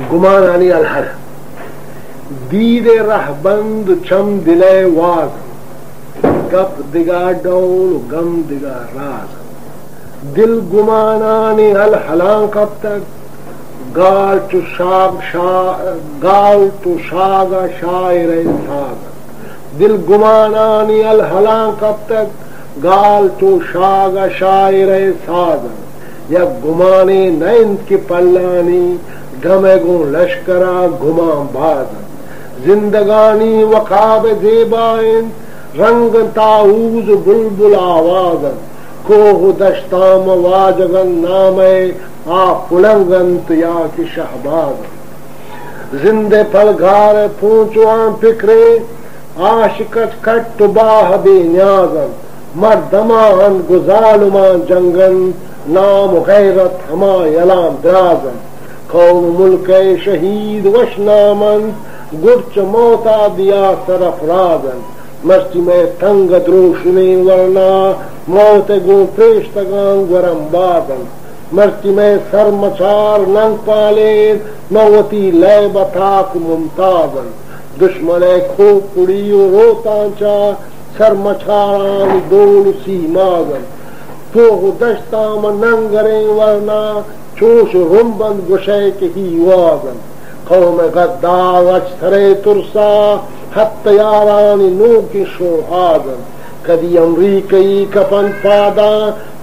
گمانانی الحر دید رہبند چم دلے واز گپ دگا ڈول غم دگا راز دل گمانانی الحلان کب تک گال تو شاگا شاعر ساز دل گمانانی الحلان کب تک گال تو شاگا شاعر ساز یا گمانے نیند کی پلانی گمے گو لشکرا گمان باز زندگانی وقاب زیبائن رنگ تاؤز بلبل آوازن کوہ دشتام واجگن نامے آ پلنگنت یا کی شہباز زندے پلگار پونچوان پکرے عاشقت کٹ باہ بے نیازن مردمان گزالمان جنگن نام غیرت ہما یلام درازن قوم ملک شہید وشنامن گرچ موتا دیا سرفرازن مستی میں تنگ دروشنی ورنا موت گو پیشتگان گرم بازن مرتی میں سر مچار ننگ پالین موتی لے بتاک ممتازن دشمن کھوپ پڑی و روتانچا سر مچاران دول سیمازن پوہ دشتام ننگریں ورنا چوش رمبند گشے کے ہی وازن قوم غدار اچھرے ترسا حت یارانی نو کی شوہازن کدی امریکی کپن پادا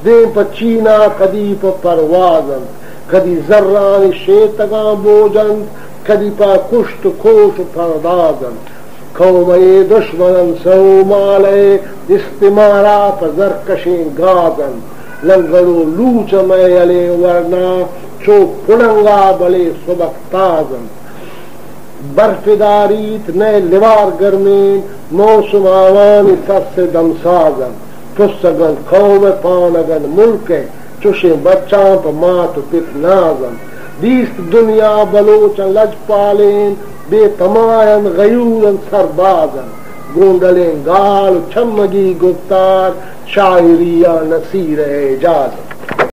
دیں پا چینا کدی پا پروازن کدی ذرانی شیطگاں بوجن کدی پا کشت کوش پردازن قوم دشمنن سو مالے استمارا پا زرکشیں گازن لنگڑو لوچ میں علی ورنا چو پڑنگا بلے سبک تازن برف داریت نئے لیوار گرمین موسم آوانی سس سے دم سازن پسگن قوم پانگن ملک چوشیں بچان پا مات پت نازن دیست دنیا بلوچن لج پالین بے تمائن غیورن سربازن گونڈلیں گال چمگی گفتار شاعریہ نصیر اعجاز